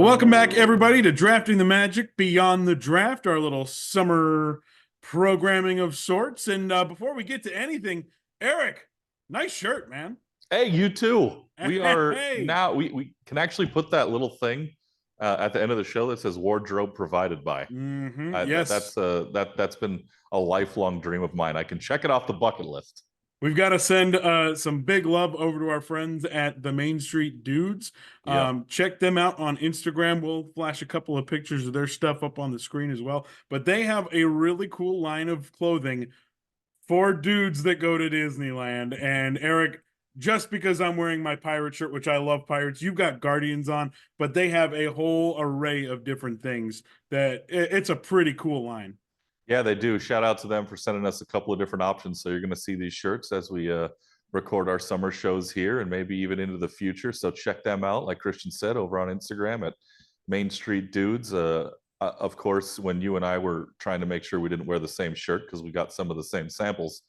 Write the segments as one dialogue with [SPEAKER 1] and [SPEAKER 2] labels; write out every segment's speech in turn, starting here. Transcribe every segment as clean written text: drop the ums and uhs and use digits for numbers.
[SPEAKER 1] Welcome back, everybody, to Drafting the Magic Beyond the Draft, our little summer programming of sorts. And before we get to anything, Erik, nice shirt, man.
[SPEAKER 2] Hey, you too. We are
[SPEAKER 1] Hey.
[SPEAKER 2] now we can actually put that little thing at the end of the show that says "wardrobe provided by."
[SPEAKER 1] Yes,
[SPEAKER 2] That's been a lifelong dream of mine. I can check it off the bucket list.
[SPEAKER 1] we've got to send some big love over to our friends at the MainStreetDudes.
[SPEAKER 2] Yeah.
[SPEAKER 1] Check them out on Instagram. We'll flash a couple of pictures of their stuff up on the screen as well. But they have a really cool line of clothing for dudes that go to Disneyland. And Erik, just because I'm wearing my pirate shirt, which I love pirates, you've got Guardians on, but they have a whole array of different things that it's a pretty cool line.
[SPEAKER 2] Yeah, they do. Shout out to them for sending us a couple of different options. So you're going to see these shirts as we record our summer shows here and maybe even into the future. So check them out, like Christian said, over on Instagram at MainStreetDudes. Of course, when you and I were trying to make sure we didn't wear the same shirt because we got some of the same samples,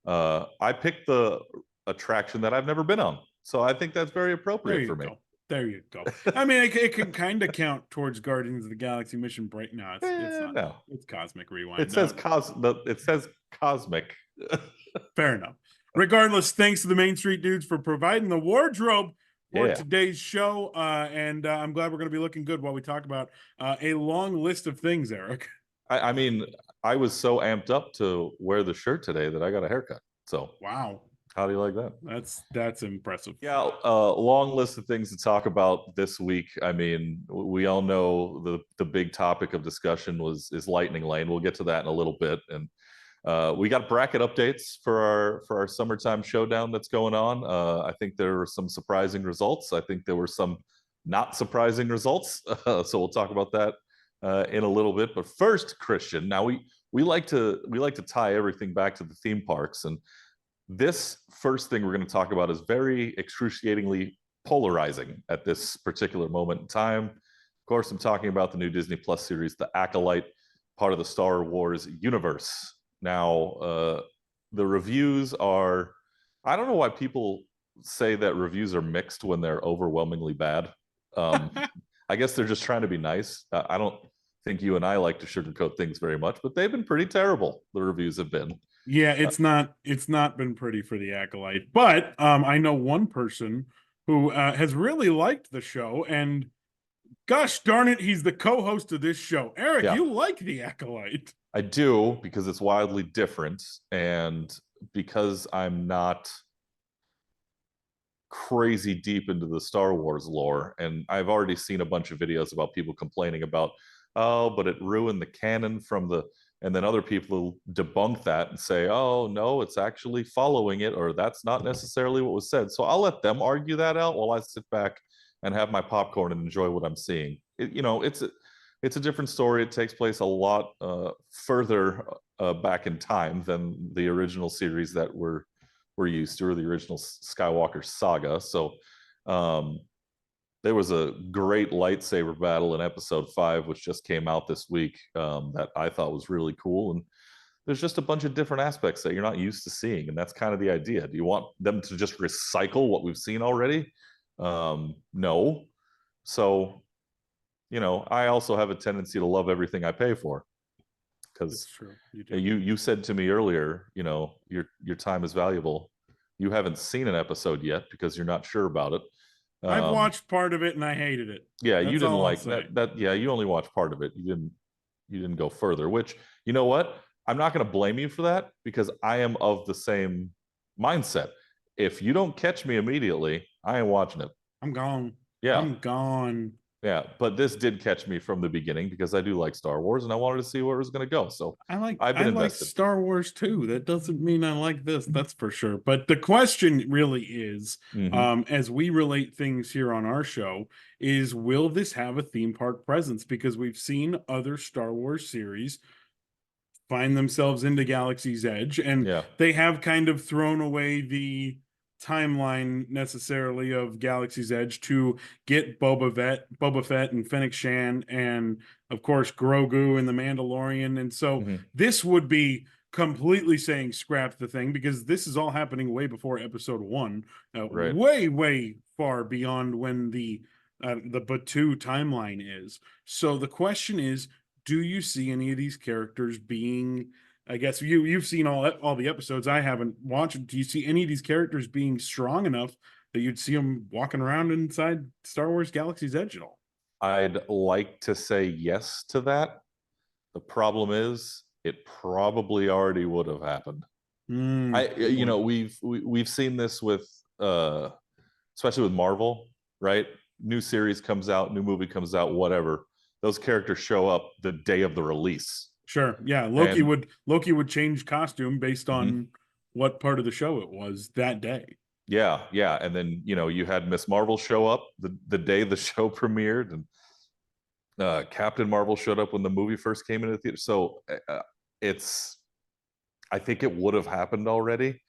[SPEAKER 2] I picked the attraction that I've never been on. So I think that's very appropriate for me.
[SPEAKER 1] There you go. I mean, it can kind of count towards Guardians of the Galaxy Mission Break. No, it's not.
[SPEAKER 2] No.
[SPEAKER 1] It's Cosmic Rewind.
[SPEAKER 2] It says cosmic.
[SPEAKER 1] Fair enough. Regardless, thanks to the MainStreetDudes for providing the wardrobe for today's show. And I'm glad we're going to be looking good while we talk about a long list of things, Erik.
[SPEAKER 2] I mean, I was so amped up to wear the shirt today that I got a haircut. So
[SPEAKER 1] wow.
[SPEAKER 2] How do you like that?
[SPEAKER 1] That's impressive.
[SPEAKER 2] Yeah, long list of things to talk about this week. I mean, we all know the big topic of discussion is Lightning Lane. We'll get to that in a little bit, and we got bracket updates for our summertime showdown that's going on. I think there were some surprising results. I think there were some not surprising results. So we'll talk about that in a little bit. But first, Christian, now we like to tie everything back to the theme parks, and this first thing we're going to talk about is very excruciatingly polarizing at this particular moment in time. Of course, I'm talking about the new Disney Plus series, The Acolyte, part of the Star Wars universe. Now, the reviews are, I don't know why people say that reviews are mixed when they're overwhelmingly bad. I guess they're just trying to be nice. I don't think you and I like to sugarcoat things very much, but they've been pretty terrible. The reviews have been.
[SPEAKER 1] Yeah, it's not been pretty for the Acolyte, but I know one person who has really liked the show, and gosh darn it, he's the co-host of this show. Erik, you like the Acolyte?
[SPEAKER 2] I do, because it's wildly different, and because I'm not crazy deep into the Star Wars lore, and I've already seen a bunch of videos about people complaining about, oh, but it ruined the canon from the. And then other people debunk that and say, oh, no, it's actually following it, or that's not necessarily what was said. So I'll let them argue that out while I sit back and have my popcorn and enjoy what I'm seeing. It's a different story. It takes place a lot further back in time than the original series that we're used to, or the original Skywalker saga. So there was a great lightsaber battle in episode 5, which just came out this week, that I thought was really cool. And there's just a bunch of different aspects that you're not used to seeing. And that's kind of the idea. Do you want them to just recycle what we've seen already? No. So, I also have a tendency to love everything I pay for. Because you said to me earlier, your time is valuable. You haven't seen an episode yet because you're not sure about it.
[SPEAKER 1] I've watched part of it and I hated it.
[SPEAKER 2] Yeah, you didn't like that. Yeah, you only watched part of it. You didn't go further, which, you know what? I'm not going to blame you for that, because I am of the same mindset. If you don't catch me immediately, I ain't watching it.
[SPEAKER 1] I'm gone.
[SPEAKER 2] Yeah.
[SPEAKER 1] I'm gone.
[SPEAKER 2] Yeah, but this did catch me from the beginning because I do like Star Wars and I wanted to see where it was going to go. So
[SPEAKER 1] I like Star Wars too. That doesn't mean I like this, that's for sure. But the question really is, as we relate things here on our show, is will this have a theme park presence? Because we've seen other Star Wars series find themselves into Galaxy's Edge, and they have kind of thrown away the timeline necessarily of Galaxy's Edge to get Boba Fett and Fennec Shan, and of course Grogu and the Mandalorian. And so this would be completely saying scrap the thing, because this is all happening way before episode 1, way far beyond when the the Batu timeline is. So the question is, do you see any of these characters being? I guess you've seen all the episodes. I haven't watched. Do you see any of these characters being strong enough that you'd see them walking around inside Star Wars Galaxy's Edge at all?
[SPEAKER 2] I'd like to say yes to that. The problem is, it probably already would have happened. We've seen this with, especially with Marvel, right? New series comes out, new movie comes out, whatever. Those characters show up the day of the release.
[SPEAKER 1] Sure. Yeah. Loki would change costume based on what part of the show it was that day.
[SPEAKER 2] Yeah. And then, you had Miss Marvel show up the day the show premiered, and Captain Marvel showed up when the movie first came into the theater. So I think it would have happened already.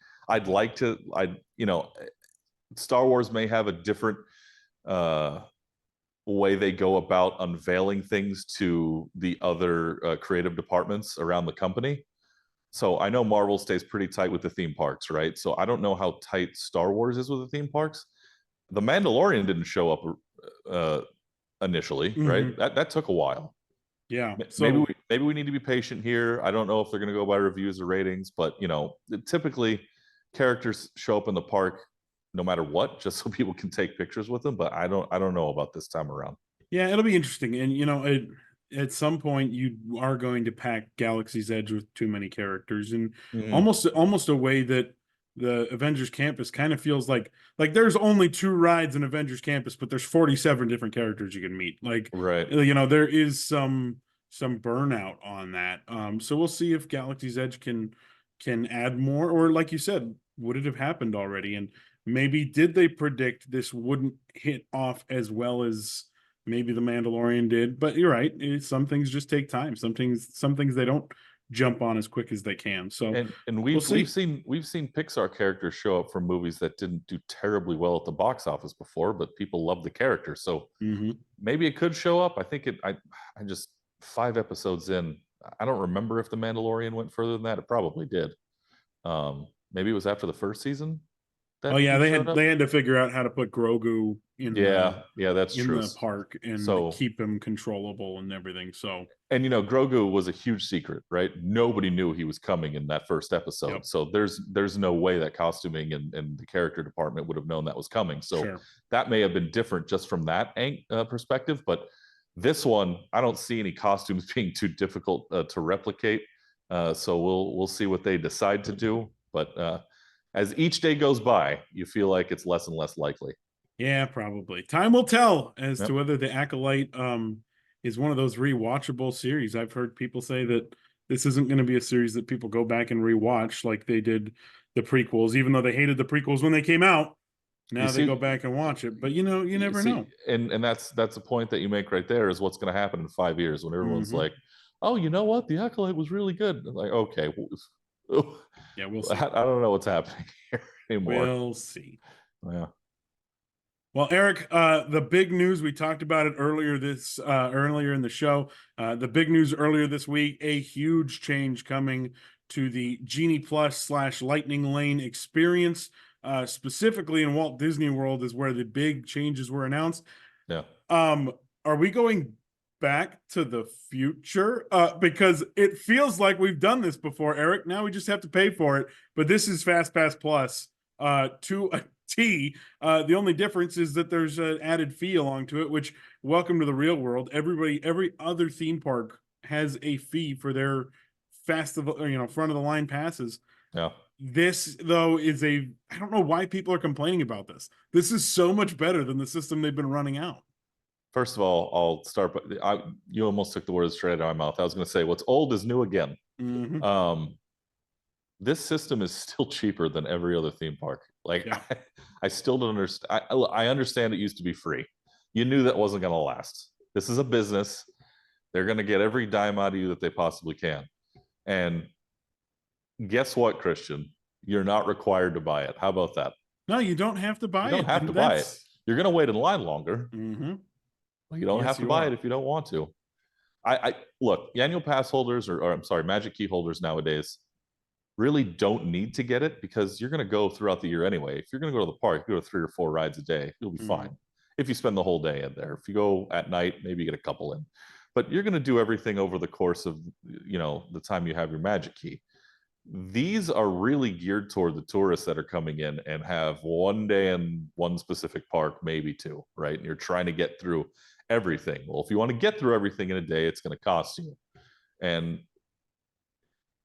[SPEAKER 2] Star Wars may have a different way they go about unveiling things to the other creative departments around the company. So I know Marvel stays pretty tight with the theme parks, right? So I don't know how tight Star Wars is with the theme parks. The Mandalorian didn't show up initially, right? That took a while.
[SPEAKER 1] Yeah.
[SPEAKER 2] So maybe we need to be patient here. I don't know if they're going to go by reviews or ratings, but typically characters show up in the park no matter what, just so people can take pictures with them. But I don't know about this time around.
[SPEAKER 1] Yeah, it'll be interesting. And at some point you are going to pack Galaxy's Edge with too many characters, and almost a way that the Avengers Campus kind of feels like there's only 2 rides in Avengers Campus, but there's 47 different characters you can meet.
[SPEAKER 2] Right.
[SPEAKER 1] There is some burnout on that. So we'll see if Galaxy's Edge can add more, or like you said, would it have happened already? And maybe did they predict this wouldn't hit off as well as maybe The Mandalorian did? But you're right. Some things just take time. Some things they don't jump on as quick as they can. So
[SPEAKER 2] and we've seen Pixar characters show up from movies that didn't do terribly well at the box office before, but people love the character. So maybe it could show up. I think I just 5 episodes in, I don't remember if The Mandalorian went further than that. It probably did. Maybe it was after the first season.
[SPEAKER 1] They had to figure out how to put Grogu in
[SPEAKER 2] that's true,
[SPEAKER 1] the park and keep him controllable and everything. So,
[SPEAKER 2] and Grogu was a huge secret, right? Nobody knew he was coming in that first episode. Yep. So there's no way that costuming and the character department would have known that was coming. So that may have been different just from that perspective. But this one, I don't see any costumes being too difficult to replicate. So we'll see what they decide to do. But as each day goes by, you feel like it's less and less likely.
[SPEAKER 1] Yeah, probably. Time will tell as to whether the Acolyte is one of those rewatchable series. I've heard people say that this isn't going to be a series that people go back and rewatch like they did the prequels, even though they hated the prequels when they came out. Now they go back and watch it. But you never know.
[SPEAKER 2] And that's a point that you make right there, is what's going to happen in 5 years when everyone's like, oh, you know what? The Acolyte was really good. Like, okay.
[SPEAKER 1] Yeah, we'll see.
[SPEAKER 2] I don't know what's happening here anymore.
[SPEAKER 1] We'll see.
[SPEAKER 2] Yeah.
[SPEAKER 1] Well, Erik, the big news, we talked about it earlier in the show. The big news earlier this week, a huge change coming to the Genie Plus / Lightning Lane experience, specifically in Walt Disney World, is where the big changes were announced.
[SPEAKER 2] Yeah.
[SPEAKER 1] Are we going back to the future? Because it feels like we've done this before, Erik. Now we just have to pay for it. But this is FastPass Plus to a T. The only difference is that there's an added fee along to it, which, welcome to the real world. Every other theme park has a fee for their festival, front of the line passes.
[SPEAKER 2] Yeah.
[SPEAKER 1] This, though, is I don't know why people are complaining about this. This is so much better than the system they've been running out.
[SPEAKER 2] First of all, I'll start, but you almost took the words straight out of my mouth. I was going to say, what's old is new again. This system is still cheaper than every other theme park. I still don't understand. I understand it used to be free. You knew that wasn't going to last. This is a business. They're going to get every dime out of you that they possibly can. And guess what, Christian? You're not required to buy it. How about that?
[SPEAKER 1] No, you don't have to buy it.
[SPEAKER 2] You don't have to buy it. You're going to wait in line longer. Well, you don't have to buy it if you don't want to. I look, annual pass holders or I'm sorry, magic key holders nowadays really don't need to get it, because you're going to go throughout the year anyway. If you're going to go to the park, you go to 3 or 4 rides a day, you'll be fine. if you spend the whole day in there. If you go at night, maybe you get a couple in, but you're going to do everything over the course of, the time you have your magic key. These are really geared toward the tourists that are coming in and have one day in one specific park, maybe two, right? And you're trying to get through everything. Well, if you want to get through everything in a day, it's going to cost you. And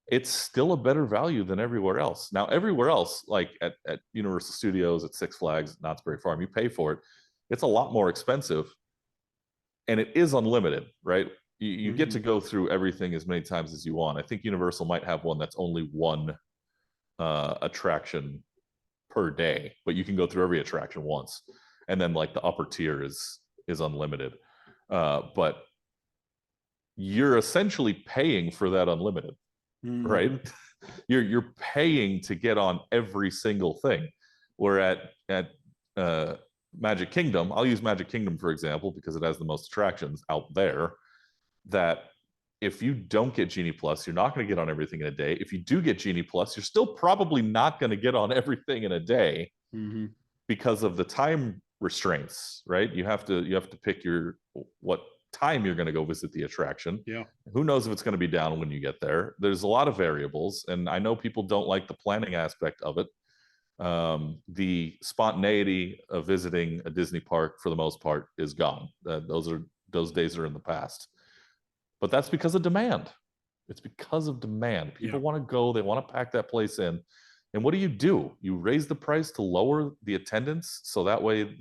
[SPEAKER 2] it's still a better value than everywhere else. Now, everywhere else, like at Universal Studios, at Six Flags, Knott's Berry Farm, you pay for it. It's a lot more expensive, and it is unlimited, right? You get to go through everything as many times as you want. I think Universal might have one that's only one attraction per day, but you can go through every attraction once. And then like the upper tier is unlimited. But you're essentially paying for that unlimited, right? You're paying to get on every single thing. Where at Magic Kingdom, I'll use Magic Kingdom for example because it has the most attractions out there, that if you don't get Genie Plus, you're not going to get on everything in a day. If you do get Genie Plus, you're still probably not going to get on everything in a day because of the time restraints, right? You have to pick what time you're going to go visit the attraction.
[SPEAKER 1] Yeah.
[SPEAKER 2] Who knows if it's going to be down when you get there? There's a lot of variables, and I know people don't like the planning aspect of it. The spontaneity of visiting a Disney park for the most part is gone. Those days are in the past. But that's because of demand. It's because of demand. People want to go, they want to pack that place in. And what do? You raise the price to lower the attendance so that way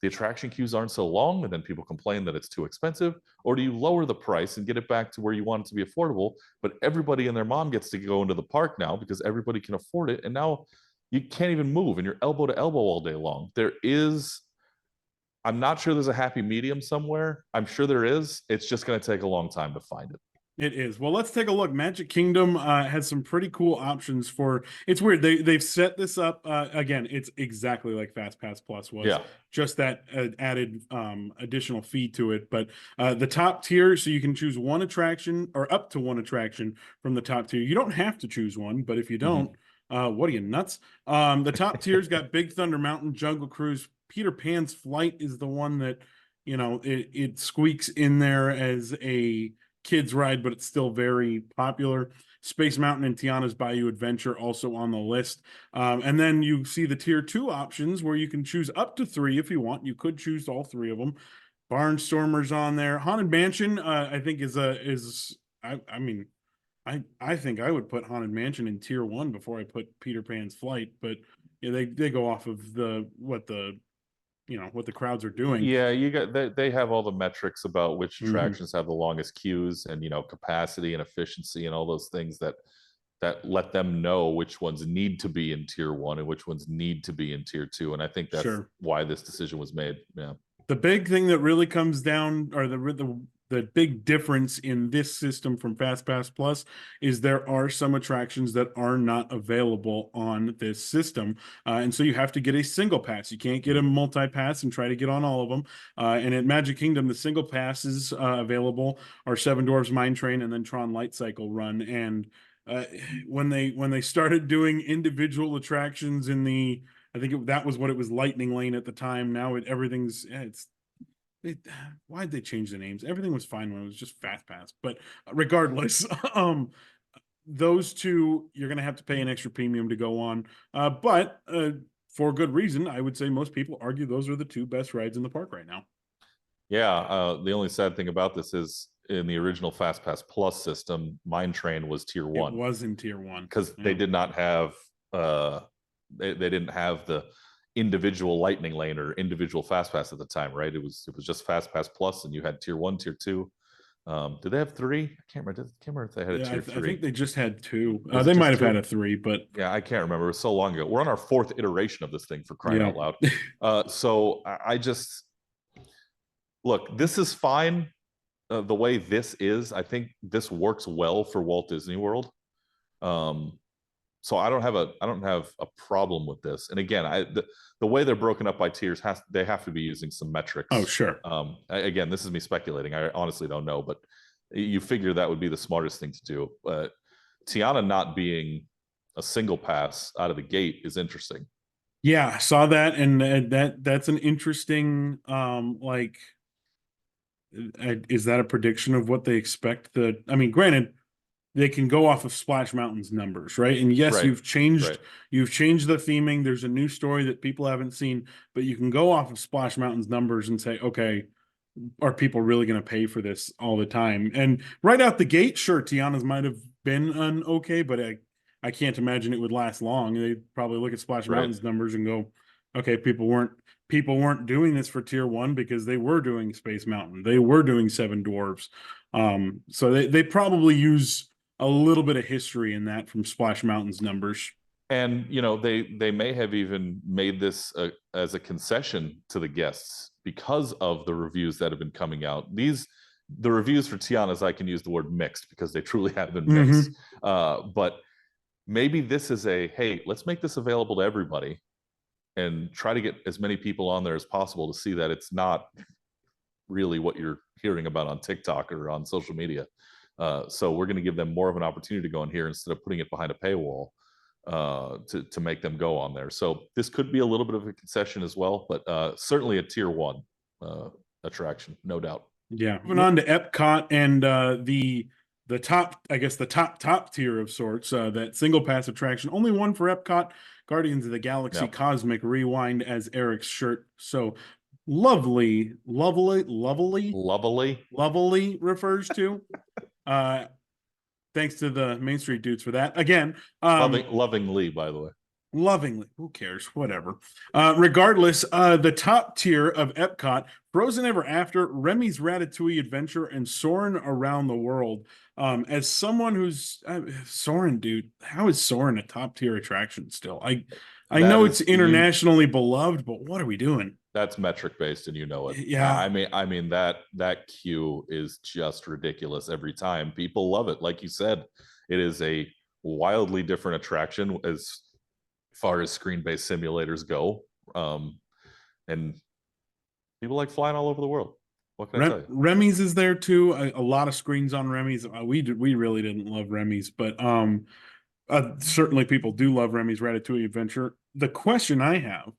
[SPEAKER 2] the attraction queues aren't so long and then people complain that it's too expensive? Or do you lower the price and get it back to where you want it to be affordable, but everybody and their mom gets to go into the park now because everybody can afford it, and now you can't even move and you're elbow to elbow all day long? I'm not sure there's a happy medium somewhere. I'm sure there is. It's just going to take a long time to find it.
[SPEAKER 1] It is. Well, let's take a look. Magic Kingdom has some pretty cool options for. It's weird. They've set this up again. It's exactly like Fast Pass Plus was.
[SPEAKER 2] Yeah.
[SPEAKER 1] Just that added additional fee to it. But the top tier, so you can choose one attraction or up to one attraction from the top tier. You don't have to choose one, but if you don't, what are you, nuts? The top tier's got Big Thunder Mountain, Jungle Cruise. Peter Pan's Flight is the one that, it squeaks in there as a kids ride, but it's still very popular. Space Mountain and Tiana's Bayou Adventure also on the list. And then you see the tier 2 options where you can choose up to 3 if you want. You could choose all 3 of them. Barnstormer's on there. Haunted Mansion, I think I think I would put Haunted Mansion in tier 1 before I put Peter Pan's Flight, but they go off of what the crowds are doing.
[SPEAKER 2] Yeah, they have all the metrics about which attractions have the longest queues and capacity and efficiency and all those things that let them know which ones need to be in tier 1 and which ones need to be in tier 2. And I think that's why this decision was made. Yeah.
[SPEAKER 1] The big thing that really comes down, or the big difference in this system from Fast Pass Plus, is there are some attractions that are not available on this system. And so you have to get a single pass. You can't get a multi-pass and try to get on all of them. And at Magic Kingdom, the single passes available are Seven Dwarfs Mine Train and then Tron Light Cycle Run. And when they started doing individual attractions in I think that was what it was, Lightning Lane at the time. Now why'd they change the names? Everything was fine when it was just Fast Pass. But regardless, those two, you're going to have to pay an extra premium to go on. But for good reason, I would say most people argue those are the 2 best rides in the park right now.
[SPEAKER 2] Yeah. The only sad thing about this is in the original Fast Pass Plus system, Mine Train was tier 1.
[SPEAKER 1] It was in tier 1.
[SPEAKER 2] Because they did not have... they didn't have the individual Lightning Lane or individual Fast Pass at the time, right? It was just Fast Pass Plus, and you had tier 1, tier 2. Did they have 3? I can't remember if they had a tier 3.
[SPEAKER 1] I think they just had 2. They might have had a 3, but
[SPEAKER 2] yeah, I can't remember. It was so long ago. We're on our 4th iteration of this thing, for crying out loud. So I just look. This is fine. The way this is, I think this works well for Walt Disney World. So I don't have a problem with this. And again, the way they're broken up by tiers they have to be using some metrics.
[SPEAKER 1] Oh, sure.
[SPEAKER 2] Again, this is me speculating. I honestly don't know, but you figure that would be the smartest thing to do. Tiana not being a single pass out of the gate is interesting.
[SPEAKER 1] Yeah, saw that, and that's an interesting like is that a prediction of what they expect I mean, granted, they can go off of Splash Mountain's numbers, right? And yes,
[SPEAKER 2] Right. Right.
[SPEAKER 1] you've changed the theming. There's a new story that people haven't seen, but you can go off of Splash Mountain's numbers and say, okay, are people really going to pay for this all the time? And right out the gate, sure, Tiana's might have been an okay, but I can't imagine it would last long. They probably look at Splash
[SPEAKER 2] Right.
[SPEAKER 1] Mountain's numbers and go, okay, people weren't doing this for tier one because they were doing Space Mountain, they were doing Seven Dwarfs. So they probably use a little bit of history in that from Splash Mountain's numbers.
[SPEAKER 2] And they may have even made this as a concession to the guests because of the reviews that have been coming out. The reviews for Tiana's, I can use the word mixed because they truly have been mixed. But maybe this is hey, let's make this available to everybody and try to get as many people on there as possible to see that it's not really what you're hearing about on TikTok or on social media. So we're going to give them more of an opportunity to go in here instead of putting it behind a paywall to make them go on there. So this could be a little bit of a concession as well, but certainly a tier one attraction, no doubt.
[SPEAKER 1] Yeah. Moving on to Epcot and the top, I guess the top tier of sorts, that single pass attraction, only one for Epcot, Guardians of the Galaxy
[SPEAKER 2] Yep.
[SPEAKER 1] Cosmic Rewind, as Eric's shirt so lovely refers to. Thanks to the Main Street dudes for that. Again,
[SPEAKER 2] lovingly, by the way.
[SPEAKER 1] Lovingly, who cares? Whatever. Regardless, the top tier of Epcot, Frozen Ever After, Remy's Ratatouille Adventure, and Soarin' Around the World. As someone who's Soarin', dude, how is Soarin' a top tier attraction still? I know it's internationally beloved, but what are we doing?
[SPEAKER 2] That's metric based, and you know it.
[SPEAKER 1] Yeah.
[SPEAKER 2] I mean that queue is just ridiculous every time. People love it. Like you said, it is a wildly different attraction as far as screen-based simulators go, and people like flying all over the world. What can I tell you?
[SPEAKER 1] Remy's is there too. A lot of screens on Remy's. We really didn't love Remy's, but certainly people do love Remy's Ratatouille Adventure. The question I have,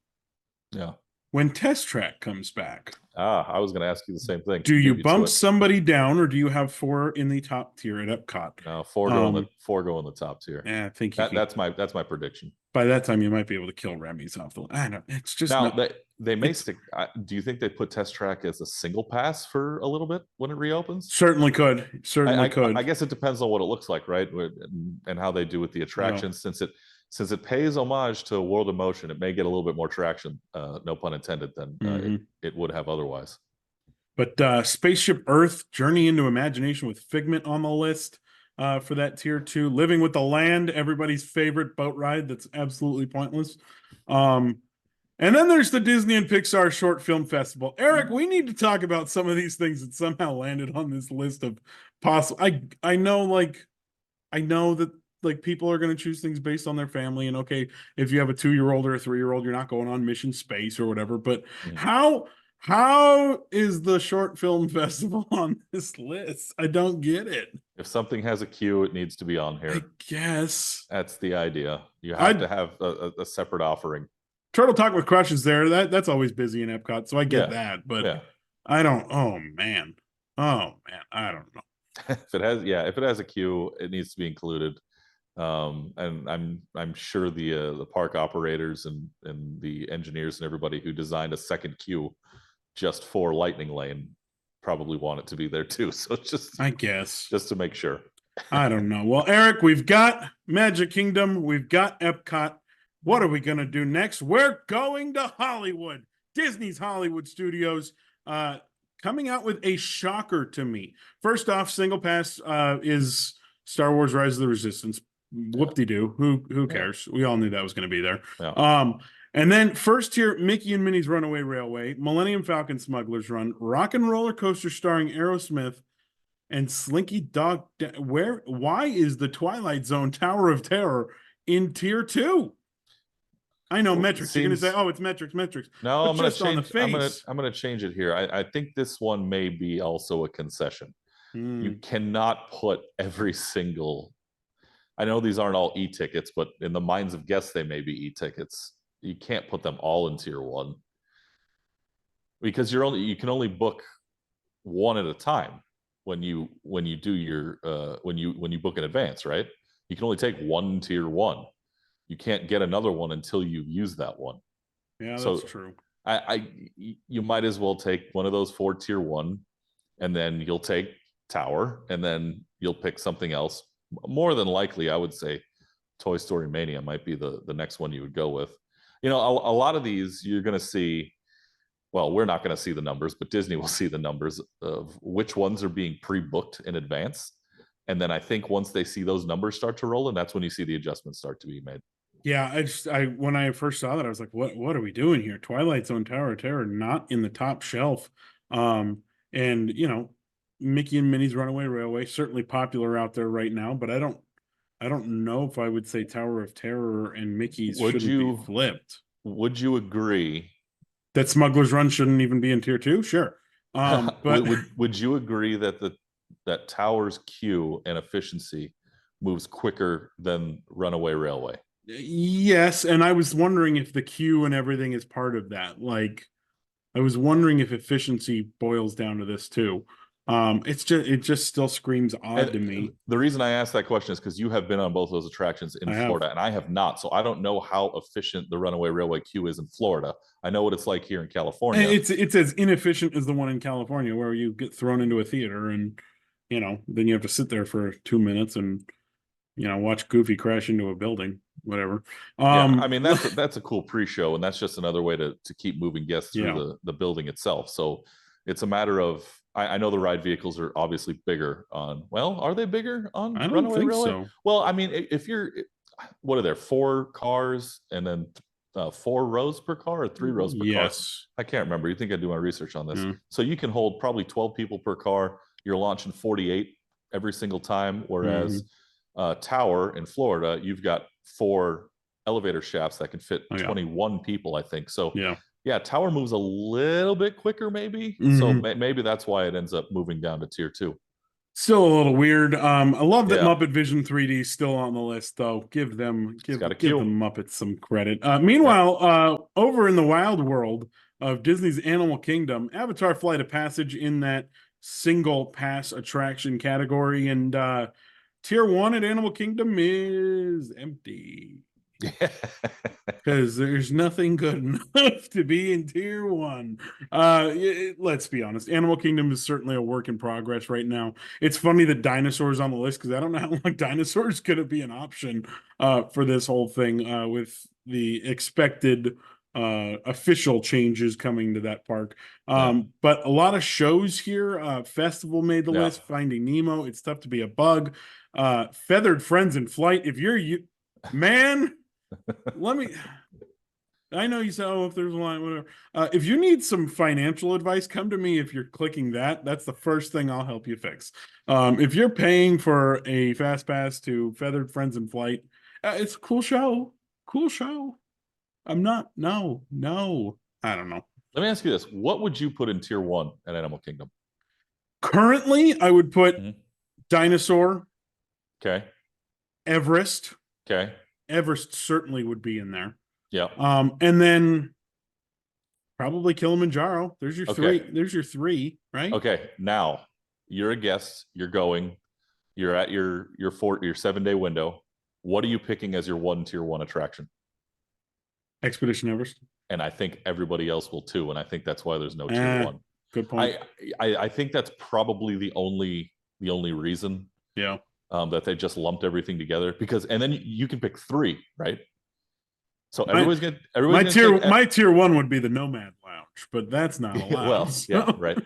[SPEAKER 2] yeah,
[SPEAKER 1] when Test Track comes back,
[SPEAKER 2] I was going to ask you the same thing.
[SPEAKER 1] Do you bump somebody down, or do you have 4 in the top tier at Epcot?
[SPEAKER 2] No, 4 go in the top tier.
[SPEAKER 1] Yeah, I think
[SPEAKER 2] that's my prediction.
[SPEAKER 1] By that time, you might be able to kill Remy's off the. I know it's just
[SPEAKER 2] now they may stick. Do you think they put Test Track as a single pass for a little bit when it reopens?
[SPEAKER 1] Certainly could.
[SPEAKER 2] I guess it depends on what it looks like, right, and how they do with the attractions. No. Since it pays homage to World of Motion, it may get a little bit more traction, no pun intended, than it would have otherwise.
[SPEAKER 1] But Spaceship Earth, Journey into Imagination with Figment on the list for that tier 2. Living with the Land, everybody's favorite boat ride that's absolutely pointless. And then there's the Disney and Pixar Short Film Festival. Eric, we need to talk about some of these things that somehow landed on this list of possible. I know that like people are going to choose things based on their family, and okay, if you have a 2-year-old or a 3-year-old, you're not going on Mission Space or whatever. But how is the short film festival on this list? I don't get it.
[SPEAKER 2] If something has a queue, it needs to be on here.
[SPEAKER 1] I guess
[SPEAKER 2] that's the idea. You have to have a separate offering.
[SPEAKER 1] Turtle Talk with Crush is there. That's always busy in Epcot, so I get that. But I don't. Oh man, I don't know.
[SPEAKER 2] if it has a queue, it needs to be included. And I'm sure the park operators and the engineers and everybody who designed a second queue just for Lightning Lane probably want it to be there too. So
[SPEAKER 1] I guess
[SPEAKER 2] just to make sure.
[SPEAKER 1] I don't know. Well, Eric, we've got Magic Kingdom, we've got Epcot. What are we gonna do next? We're going to Hollywood. Disney's Hollywood Studios coming out with a shocker to me. First off, single pass is Star Wars Rise of the Resistance. Whoop-de-doo. Who cares? We all knew that was going to be there. And then first tier, Mickey and Minnie's Runaway Railway, Millennium Falcon Smuggler's Run, Rock and Roller Coaster starring Aerosmith, and Slinky Dog. Why is the Twilight Zone Tower of Terror in tier 2? I know metrics. You're going to say, "Oh, it's metrics."
[SPEAKER 2] No, I'm going to change. I'm going to change it here. I think this one may be also a concession. You cannot put every single. I know these aren't all e-tickets, but in the minds of guests, they may be e-tickets. you can't put them all in tier 1 because you can only book one at a time when you do your when you book in advance, right? You can only take one tier 1. You can't get another one until you've used that one.
[SPEAKER 1] Yeah,
[SPEAKER 2] so
[SPEAKER 1] that's true.
[SPEAKER 2] You might as well take one of those 4 tier 1, and then you'll take Tower, and then you'll pick something else. More than likely, I would say Toy Story Mania might be the next one you would go with. A lot of these you're going to see. Well, we're not going to see the numbers, but Disney will see the numbers of which ones are being pre-booked in advance. And then I think once they see those numbers start to roll in, that's when you see the adjustments start to be made.
[SPEAKER 1] Yeah, when I first saw that, I was like, what are we doing here? Twilight Zone Tower of Terror not in the top shelf. And Mickey and Minnie's Runaway Railway, certainly popular out there right now, but I don't know if I would say Tower of Terror and Mickey's shouldn't be flipped.
[SPEAKER 2] Would you agree
[SPEAKER 1] that Smuggler's Run shouldn't even be in tier 2? Sure. But
[SPEAKER 2] would you agree that that Tower's queue and efficiency moves quicker than Runaway Railway?
[SPEAKER 1] Yes, and I was wondering if the queue and everything is part of that. Like, I was wondering if efficiency boils down to this too. It just still screams odd to me.
[SPEAKER 2] The reason I asked that question is because you have been on both those attractions in Florida, and I have not. So I don't know how efficient the Runaway Railway queue is in Florida. I know what it's like here in California.
[SPEAKER 1] It's as inefficient as the one in California, where you get thrown into a theater and then you have to sit there for 2 minutes and watch Goofy crash into a building, whatever.
[SPEAKER 2] I mean that's a cool pre-show, and that's just another way to keep moving guests through the building itself. So it's a matter of I know the ride vehicles are obviously bigger on. Well, are they bigger on
[SPEAKER 1] I don't
[SPEAKER 2] Runaway
[SPEAKER 1] think
[SPEAKER 2] Railway?
[SPEAKER 1] so.
[SPEAKER 2] Well, I mean, if you're, what are there? 4 cars and then 4 rows per car, or 3 rows per car? I can't remember. You think I do my research on this? So you can hold probably 12 people per car. You're launching 48 every single time, whereas Tower in Florida, you've got 4 elevator shafts that can fit 21 people, I think. So yeah, Tower moves a little bit quicker, maybe. So maybe that's why it ends up moving down to tier 2.
[SPEAKER 1] Still a little weird. I love that Muppet Vision 3D is still on the list, though. Give the Muppets some credit. Meanwhile, over in the wild world of Disney's Animal Kingdom, Avatar Flight of Passage in that single pass attraction category, and tier 1 at Animal Kingdom is empty. Because there's nothing good enough to be in tier 1. Let's be honest, Animal Kingdom is certainly a work in progress right now. It's funny that dinosaurs on the list, because I don't know how long dinosaurs could be an option for this whole thing with the expected official changes coming to that park. But a lot of shows here. Festival made the list. Finding Nemo, It's Tough to Be a Bug, Feathered Friends in Flight. If you're man, I know you said, if there's a line, whatever. If you need some financial advice, come to me. If you're clicking that's the first thing I'll help you fix. If you're paying for a fast pass to Feathered Friends in Flight, it's a cool show. No, I don't know.
[SPEAKER 2] Let me ask you this. What would you put in tier 1 at Animal Kingdom?
[SPEAKER 1] Currently, I would put Dinosaur.
[SPEAKER 2] Okay.
[SPEAKER 1] Everest.
[SPEAKER 2] Okay.
[SPEAKER 1] Everest certainly would be in there.
[SPEAKER 2] Yeah.
[SPEAKER 1] And then probably Kilimanjaro. There's your 3. There's your 3, right?
[SPEAKER 2] Okay. Now you're a guest. You're going. You're at your 7-day window. What are you picking as your 1 tier 1 attraction?
[SPEAKER 1] Expedition Everest.
[SPEAKER 2] And I think everybody else will too. And I think that's why there's no tier 1.
[SPEAKER 1] Good point.
[SPEAKER 2] I think that's probably the only reason.
[SPEAKER 1] Yeah.
[SPEAKER 2] That they just lumped everything together, and then you can pick 3, right? So my
[SPEAKER 1] tier 1 would be the Nomad Lounge, but that's not allowed.
[SPEAKER 2] Well, yeah, right.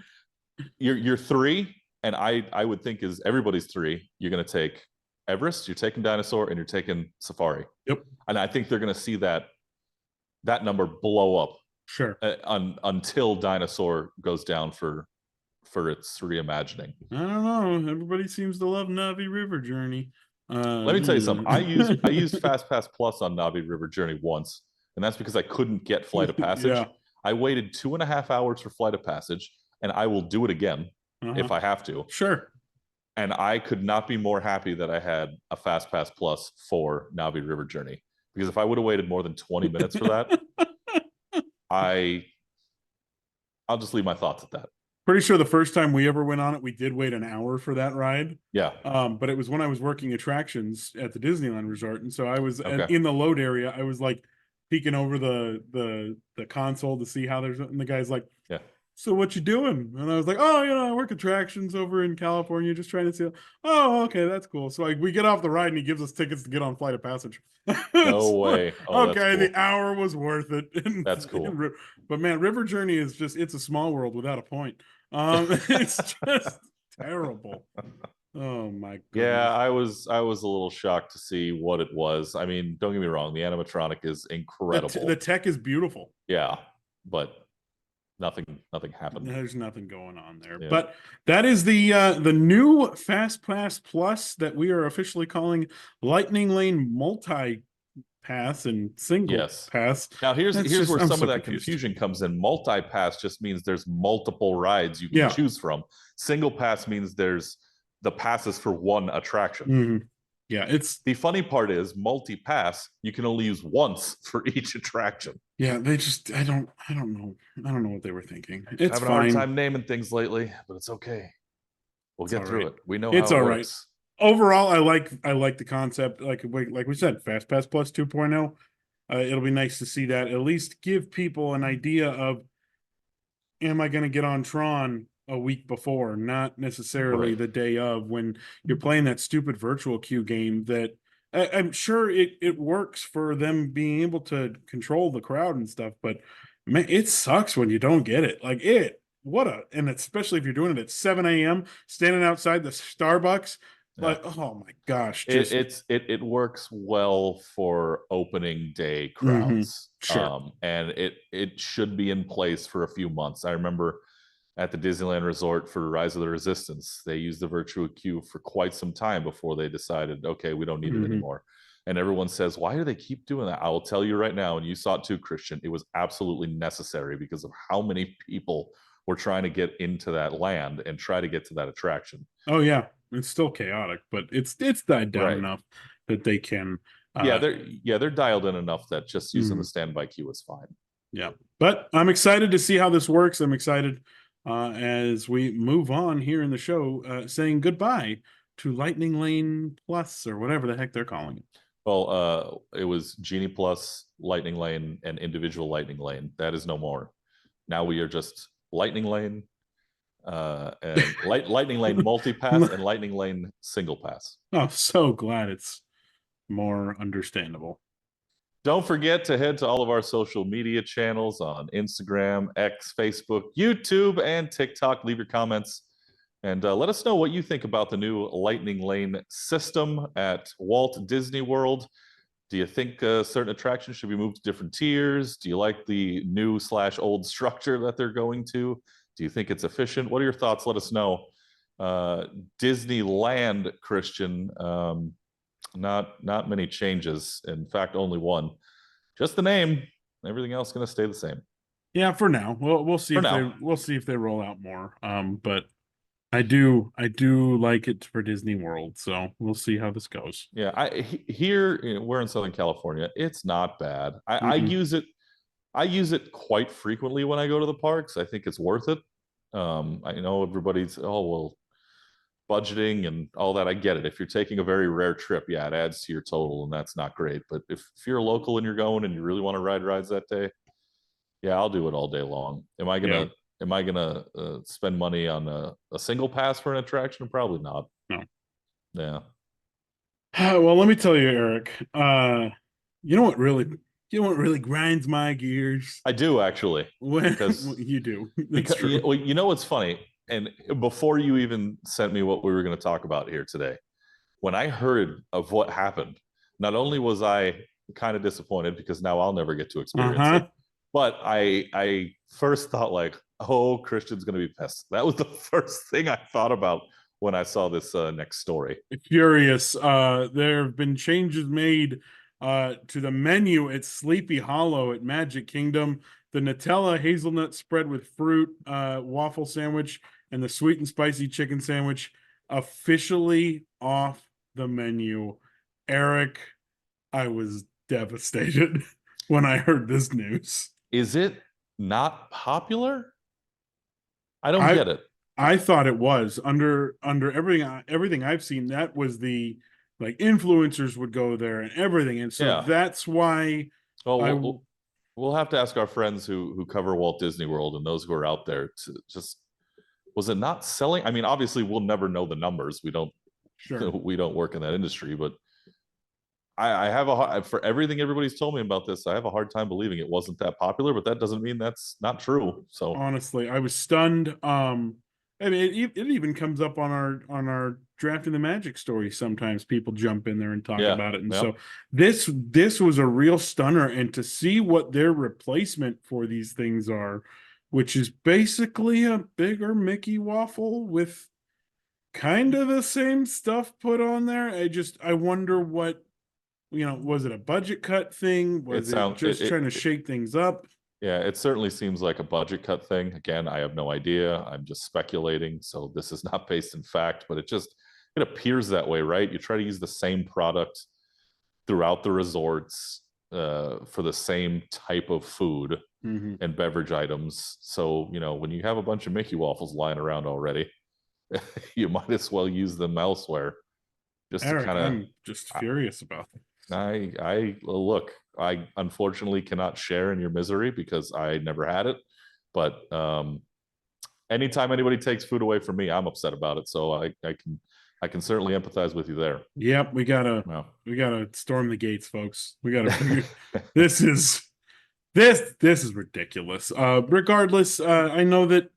[SPEAKER 2] Your 3, and I would think is everybody's 3. You're going to take Everest, you're taking Dinosaur, and you're taking Safari.
[SPEAKER 1] Yep.
[SPEAKER 2] And I think they're going to see that number blow up.
[SPEAKER 1] Sure.
[SPEAKER 2] Until Dinosaur goes down for its reimagining.
[SPEAKER 1] I don't know. Everybody seems to love Navi River Journey.
[SPEAKER 2] Let me tell you something. I used Fast Pass Plus on Navi River Journey once, and that's because I couldn't get Flight of Passage. I waited 2.5 hours for Flight of Passage, and I will do it again if I have to.
[SPEAKER 1] Sure.
[SPEAKER 2] And I could not be more happy that I had a Fast Pass Plus for Navi River Journey. because if I would have waited more than 20 minutes for that, I'll just leave my thoughts at that.
[SPEAKER 1] Pretty sure the first time we ever went on it, we did wait an hour for that ride.
[SPEAKER 2] Yeah.
[SPEAKER 1] But it was when I was working attractions at the Disneyland Resort, and so I was
[SPEAKER 2] Okay.
[SPEAKER 1] in the load area. I was like peeking over the console to see how there's, and the guy's like,
[SPEAKER 2] Yeah.
[SPEAKER 1] "So what you doing?" And I was like, "Oh, I work attractions over in California, just trying to see." Oh, okay, that's cool. So we get off the ride, and he gives us tickets to get on Flight of Passage.
[SPEAKER 2] No way. Oh,
[SPEAKER 1] okay,
[SPEAKER 2] that's cool.
[SPEAKER 1] the hour was worth it.
[SPEAKER 2] That's cool.
[SPEAKER 1] But man, River Journey is just—it's a small world without a point. It's just terrible. Oh my goodness.
[SPEAKER 2] Yeah, I was a little shocked to see what it was. I mean, don't get me wrong, the animatronic is incredible.
[SPEAKER 1] The tech is beautiful.
[SPEAKER 2] Yeah, but nothing happened.
[SPEAKER 1] There's nothing going on there.
[SPEAKER 2] Yeah.
[SPEAKER 1] But that is the new Fast Pass Plus that we are officially calling Lightning Lane Multi Pass and Single Pass.
[SPEAKER 2] Now here's where
[SPEAKER 1] I'm
[SPEAKER 2] some
[SPEAKER 1] so
[SPEAKER 2] of that
[SPEAKER 1] confused.
[SPEAKER 2] confusion comes in. Multi pass just means there's multiple rides you can choose from. Single pass means there's the passes for one attraction.
[SPEAKER 1] Mm-hmm. Yeah, it's
[SPEAKER 2] the funny part is multi pass you can only use once for each attraction.
[SPEAKER 1] Yeah, they just I don't know what they were thinking. It's
[SPEAKER 2] having
[SPEAKER 1] fine.
[SPEAKER 2] a hard time naming things lately, but it's okay. We'll get through it. We know
[SPEAKER 1] it's
[SPEAKER 2] how it
[SPEAKER 1] all
[SPEAKER 2] works.
[SPEAKER 1] Right. Overall, I like the concept. Like we said, Fast Pass Plus 2.0. It'll be nice to see that. At least give people an idea of, am I going to get on Tron a week before, not necessarily the day of, when you're playing that stupid virtual queue game that I'm sure it works for them being able to control the crowd and stuff, but man, it sucks when you don't get it. And especially if you're doing it at 7 a.m. standing outside the Starbucks. Like, oh my gosh.
[SPEAKER 2] It works well for opening day crowds.
[SPEAKER 1] Sure.
[SPEAKER 2] And it should be in place for a few months. I remember at the Disneyland Resort for Rise of the Resistance, they used the virtual queue for quite some time before they decided, okay, we don't need it anymore. And everyone says, why do they keep doing that? I will tell you right now, and you saw it too, Christian, it was absolutely necessary because of how many people were trying to get into that land and try to get to that attraction.
[SPEAKER 1] Oh yeah, it's still chaotic, but it's died down enough that they can.
[SPEAKER 2] They're dialed in enough that just using the standby queue is fine.
[SPEAKER 1] Yeah, but I'm excited to see how this works. I'm excited as we move on here in the show, saying goodbye to Lightning Lane Plus, or whatever the heck they're calling it.
[SPEAKER 2] Well, it was Genie Plus, Lightning Lane, and Individual Lightning Lane. That is no more. Now we are just Lightning Lane, and Lightning Lane Multi-Pass, and Lightning Lane Single Pass.
[SPEAKER 1] Oh, so glad it's more understandable.
[SPEAKER 2] Don't forget to head to all of our social media channels on Instagram, X, Facebook, YouTube, and TikTok. Leave your comments and let us know what you think about the new Lightning Lane system at Walt Disney World. Do you think certain attractions should be moved to different tiers? Do you like the new / old structure that they're going to? Do you think it's efficient? What are your thoughts? Let us know. Disneyland, Christian, not many changes. In fact, only one. Just the name. Everything else going to stay the same.
[SPEAKER 1] Yeah, for now. We'll see if they roll out more. But I do like it for Disney World, so we'll see how this goes.
[SPEAKER 2] Yeah, we're in Southern California. It's not bad. I use it quite frequently when I go to the parks. I think it's worth it. I know everybody's budgeting and all that. I get it. If you're taking a very rare trip, yeah, it adds to your total, and that's not great. But if you're a local and you're going and you really want to ride rides that day, yeah, I'll do it all day long. Am I gonna spend money on a single pass for an attraction? Probably not.
[SPEAKER 1] No.
[SPEAKER 2] Yeah.
[SPEAKER 1] Well, let me tell you, Eric. You know what really grinds my gears?
[SPEAKER 2] I do, actually.
[SPEAKER 1] Because you do. That's true.
[SPEAKER 2] Well, you know what's funny? And before you even sent me what we were going to talk about here today, when I heard of what happened, not only was I kind of disappointed because now I'll never get to experience it, but I first thought like, oh, Christian's going to be pissed. That was the first thing I thought about when I saw this next story.
[SPEAKER 1] Furious. There have been changes made to the menu at Sleepy Hollow at Magic Kingdom. The Nutella hazelnut spread with fruit waffle sandwich and the sweet and spicy chicken sandwich officially off the menu. Eric, I was devastated when I heard this news.
[SPEAKER 2] Is it not popular? I don't
[SPEAKER 1] I
[SPEAKER 2] get it.
[SPEAKER 1] I thought it was under everything I've seen. That was the like influencers would go there and everything, and so
[SPEAKER 2] Yeah.
[SPEAKER 1] that's why
[SPEAKER 2] Well,
[SPEAKER 1] I
[SPEAKER 2] we'll have to ask our friends who cover Walt Disney World and those who are out there to just, was it not selling? I mean, obviously we'll never know the numbers. We don't
[SPEAKER 1] sure
[SPEAKER 2] we don't work in that industry, but I have for everything everybody's told me about this, I have a hard time believing it wasn't that popular, but that doesn't mean that's not true. So
[SPEAKER 1] honestly I was stunned. I mean it even comes up on our drafting the magic story. Sometimes people jump in there and talk
[SPEAKER 2] yeah,
[SPEAKER 1] about it, and
[SPEAKER 2] yeah,
[SPEAKER 1] so this was a real stunner, and to see what their replacement for these things are, which is basically a bigger Mickey waffle with kind of the same stuff put on there. I wonder what, was it a budget cut thing?
[SPEAKER 2] it
[SPEAKER 1] Was it
[SPEAKER 2] sounds
[SPEAKER 1] just trying to shake things up?
[SPEAKER 2] yeah, it certainly seems like a budget cut thing. Again, I have no idea. I'm just speculating. So this is not based in fact, but it appears that way, right? You try to use the same product throughout the resorts for the same type of food
[SPEAKER 1] Mm-hmm.
[SPEAKER 2] and beverage items. So, when you have a bunch of Mickey waffles lying around already, you might as well use them elsewhere just to
[SPEAKER 1] Eric,
[SPEAKER 2] kind of
[SPEAKER 1] I'm just furious about that.
[SPEAKER 2] look, I unfortunately cannot share in your misery because I never had it. But anytime anybody takes food away from me, I'm upset about it. So I can certainly empathize with you there.
[SPEAKER 1] Yep,
[SPEAKER 2] Well,
[SPEAKER 1] we gotta storm the gates, folks. We gotta figure this is this is ridiculous. Regardless, I know that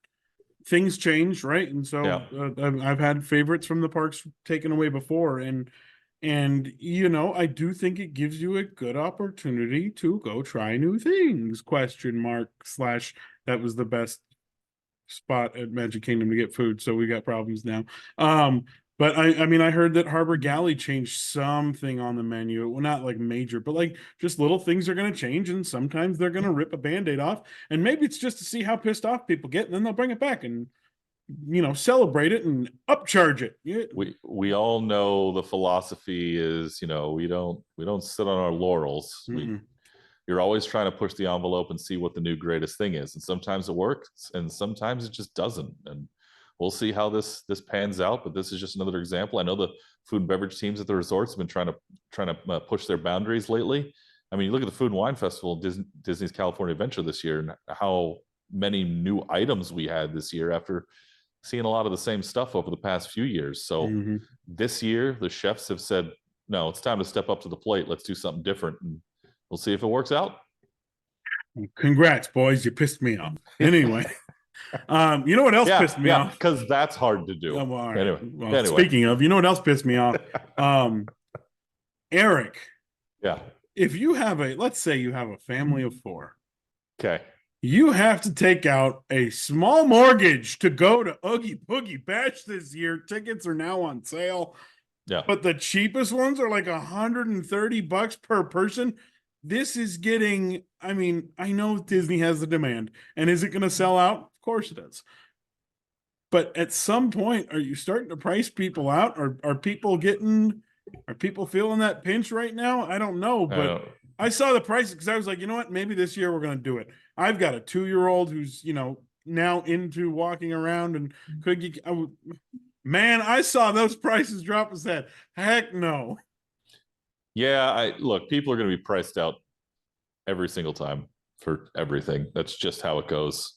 [SPEAKER 1] things change, right? And
[SPEAKER 2] yeah,
[SPEAKER 1] so I've had favorites from the parks taken away before, and I do think it gives you a good opportunity to go try new things. Question mark slash that was the best spot at Magic Kingdom to get food, so we got problems now. But I mean, I heard that Harbor Galley changed something on the menu. Well, not like major, but like just little things are going to change, and sometimes they're going to rip a band-aid off, and maybe it's just to see how pissed off people get, and then they'll bring it back and celebrate it and upcharge it. Yeah.
[SPEAKER 2] we all know the philosophy is, we don't sit on our laurels. You're always trying to push the envelope and see what the new greatest thing is, and sometimes it works and sometimes it just doesn't, and we'll see how this pans out. But this is just another example. I know the food and beverage teams at the resorts have been trying to push their boundaries lately. I mean, you look at the Food and Wine Festival, Disney's California Adventure this year, and how many new items we had this year after seeing a lot of the same stuff over the past few years. So this year the chefs have said, no, it's time to step up to the plate. Let's do something different, and we'll see if it works out.
[SPEAKER 1] Congrats, boys. You pissed me off. Anyway, you know what else pissed me off?
[SPEAKER 2] Because that's hard to do.
[SPEAKER 1] All right.
[SPEAKER 2] Anyway.
[SPEAKER 1] Speaking of, you know what else pissed me off? Eric.
[SPEAKER 2] Yeah.
[SPEAKER 1] If you have let's say you have a family of 4.
[SPEAKER 2] Okay.
[SPEAKER 1] You have to take out a small mortgage to go to Oogie Boogie Bash this year. Tickets are now on sale.
[SPEAKER 2] Yeah.
[SPEAKER 1] But the cheapest ones are like $130 per person. This is getting, I mean, I know Disney has the demand. And is it going to sell out? Of course it is. But at some point, are you starting to price people out? Are people feeling that pinch right now? I don't know. But I saw the prices because I was like, you know what? Maybe this year we're going to do it. I've got a 2-year-old who's, now into walking around and man, I saw those prices drop and said, heck no.
[SPEAKER 2] Yeah, look, people are going to be priced out every single time for everything. That's just how it goes.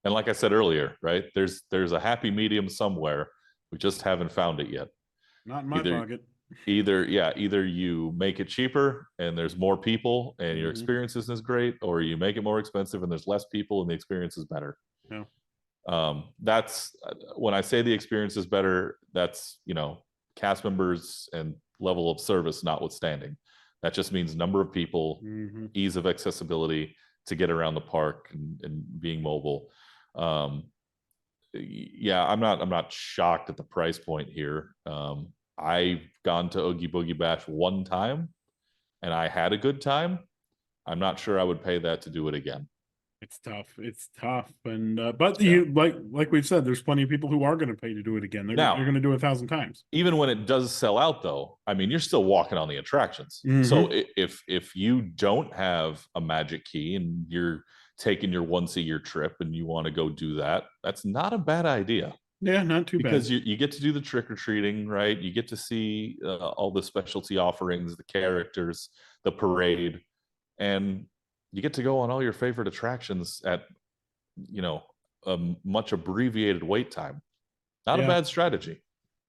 [SPEAKER 2] And like I said earlier, right? There's a happy medium somewhere. We just haven't found it yet.
[SPEAKER 1] Not in my pocket.
[SPEAKER 2] Either you make it cheaper and there's more people and your experience isn't as great, or you make it more expensive and there's less people and the experience is better.
[SPEAKER 1] Yeah.
[SPEAKER 2] That's when I say the experience is better, that's, cast members and level of service notwithstanding. That just means number of people, ease of accessibility to get around the park and being mobile. Yeah, I'm not shocked at the price point here. I've gone to Oogie Boogie Bash one time and I had a good time. I'm not sure I would pay that to do it again.
[SPEAKER 1] It's tough. It's tough. And but
[SPEAKER 2] Yeah.
[SPEAKER 1] you like we've said, there's plenty of people who are going to pay to do it again. They're
[SPEAKER 2] Now,
[SPEAKER 1] going to do it 1,000 times.
[SPEAKER 2] even when it does sell out, though, I mean, you're still walking on the attractions. So
[SPEAKER 1] Mm-hmm.
[SPEAKER 2] if you don't have a magic key and you're taking your once a year trip and you want to go do that, that's not a bad idea.
[SPEAKER 1] Yeah, not too bad.
[SPEAKER 2] Because you get to do the trick or treating, right? You get to see all the specialty offerings, the characters, the parade, and you get to go on all your favorite attractions at, you know, a much abbreviated wait time. Not a
[SPEAKER 1] Yeah,
[SPEAKER 2] bad strategy.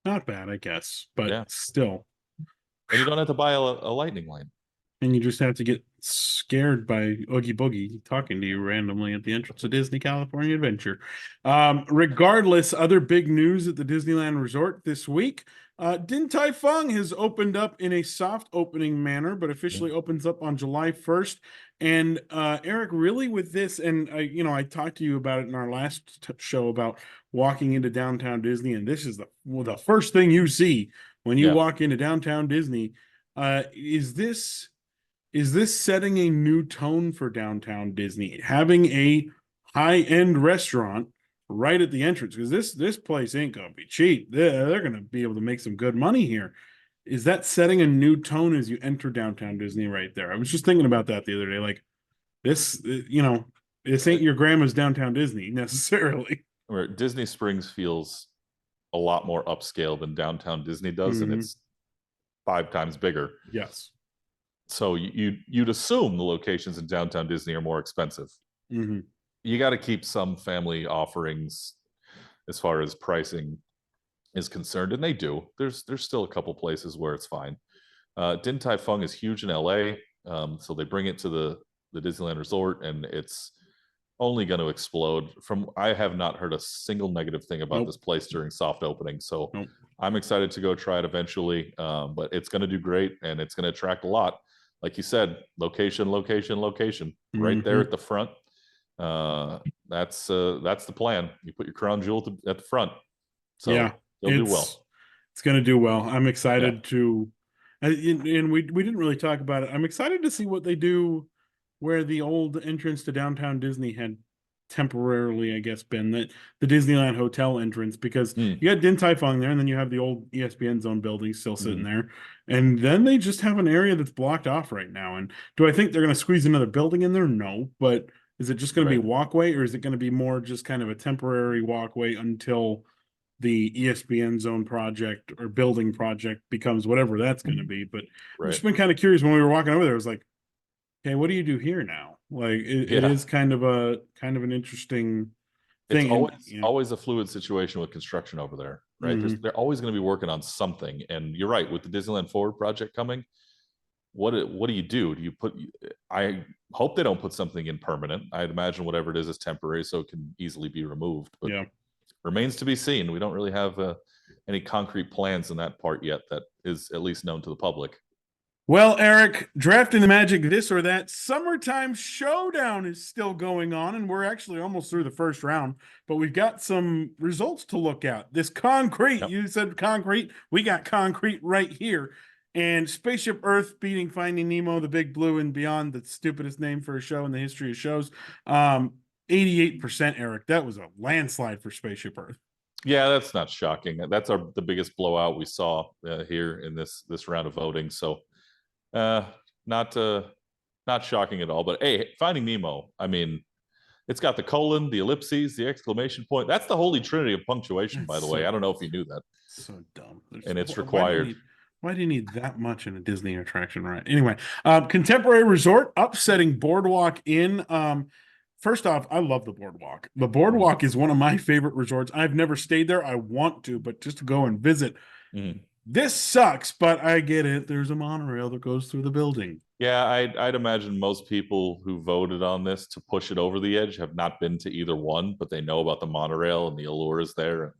[SPEAKER 1] not bad, I guess, but
[SPEAKER 2] Yeah.
[SPEAKER 1] still.
[SPEAKER 2] And you don't have to buy a lightning lane.
[SPEAKER 1] And you just have to get scared by Oogie Boogie talking to you randomly at the entrance of Disney California Adventure. Regardless, other big news at the Disneyland Resort this week. Din Tai Fung has opened up in a soft opening manner, but officially opens up on July 1st. And Eric, really with this, and I talked to you about it in our last show about walking into downtown Disney, and this is the first thing you see when you
[SPEAKER 2] Yeah.
[SPEAKER 1] walk into downtown Disney. Is this setting a new tone for downtown Disney? Having a high-end restaurant right at the entrance, because this place ain't gonna be cheap. They're gonna be able to make some good money here. Is that setting a new tone as you enter downtown Disney right there? I was just thinking about that the other day. Like this, this ain't your grandma's downtown Disney necessarily.
[SPEAKER 2] Where Disney Springs feels a lot more upscale than downtown Disney does, and it's 5 times bigger.
[SPEAKER 1] Yes.
[SPEAKER 2] So you'd assume the locations in downtown Disney are more expensive.
[SPEAKER 1] Mm-hmm.
[SPEAKER 2] You got to keep some family offerings as far as pricing is concerned, and they do. There's still a couple places where it's fine. Din Tai Fung is huge in LA, so they bring it to the Disneyland Resort, and it's only going to explode. I have not heard a single negative thing about this place during soft opening, so I'm excited to go try it eventually. But it's going to do great, and it's going to attract a lot. Like you said, location, right there at the front. That's the plan. You put your crown jewel at the front, so
[SPEAKER 1] yeah,
[SPEAKER 2] they'll do well.
[SPEAKER 1] It's going to do well. I'm excited to, and we didn't really talk about it. I'm excited to see what they do where the old entrance to downtown Disney had temporarily, I guess, been the Disneyland Hotel entrance, because you got Din Tai Fung there, and then you have the old ESPN Zone building still sitting there, and then they just have an area that's blocked off right now. And do I think they're going to squeeze another building in there? No, but is it just going to be walkway, or is it going to be more just kind of a temporary walkway until the ESPN Zone project or building project becomes whatever that's going to be? But I've just been kind of curious when we were walking over there. I was like, okay, what do you do here now? Like it is kind of an interesting thing.
[SPEAKER 2] It's always a fluid situation with construction over there, right? They're always going to be working on something. And you're right, with the Disneyland Forward project coming, what do you do? I hope they don't put something in permanent. I'd imagine whatever it is temporary, so it can easily be removed. But remains to be seen. We don't really have any concrete plans in that part yet that is at least known to the public.
[SPEAKER 1] Well, Eric, Drafting the Magic This or That Summertime Showdown is still going on, and we're actually almost through the first round, but we've got some results to look at. This concrete, you said concrete, we got concrete right here. And Spaceship Earth beating Finding Nemo, The Big Blue, and Beyond, the stupidest name for a show in the history of shows. 88%, Eric. That was a landslide for Spaceship Earth.
[SPEAKER 2] Yeah, that's not shocking. That's the biggest blowout we saw here in this round of voting. So not shocking at all. But hey, Finding Nemo, I mean, it's got the colon, the ellipses, the exclamation point. That's the holy trinity of punctuation, by the way. I don't know if you knew that.
[SPEAKER 1] So dumb.
[SPEAKER 2] And it's required.
[SPEAKER 1] Why do you need that much in a Disney attraction, right? Anyway, Contemporary Resort upsetting Boardwalk Inn. First off, I love the Boardwalk. The Boardwalk is one of my favorite resorts. I've never stayed there. I want to, but just to go and visit. This sucks, but I get it. There's a monorail that goes through the building.
[SPEAKER 2] Yeah, I'd imagine most people who voted on this to push it over the edge have not been to either one, but they know about the monorail and the allures there.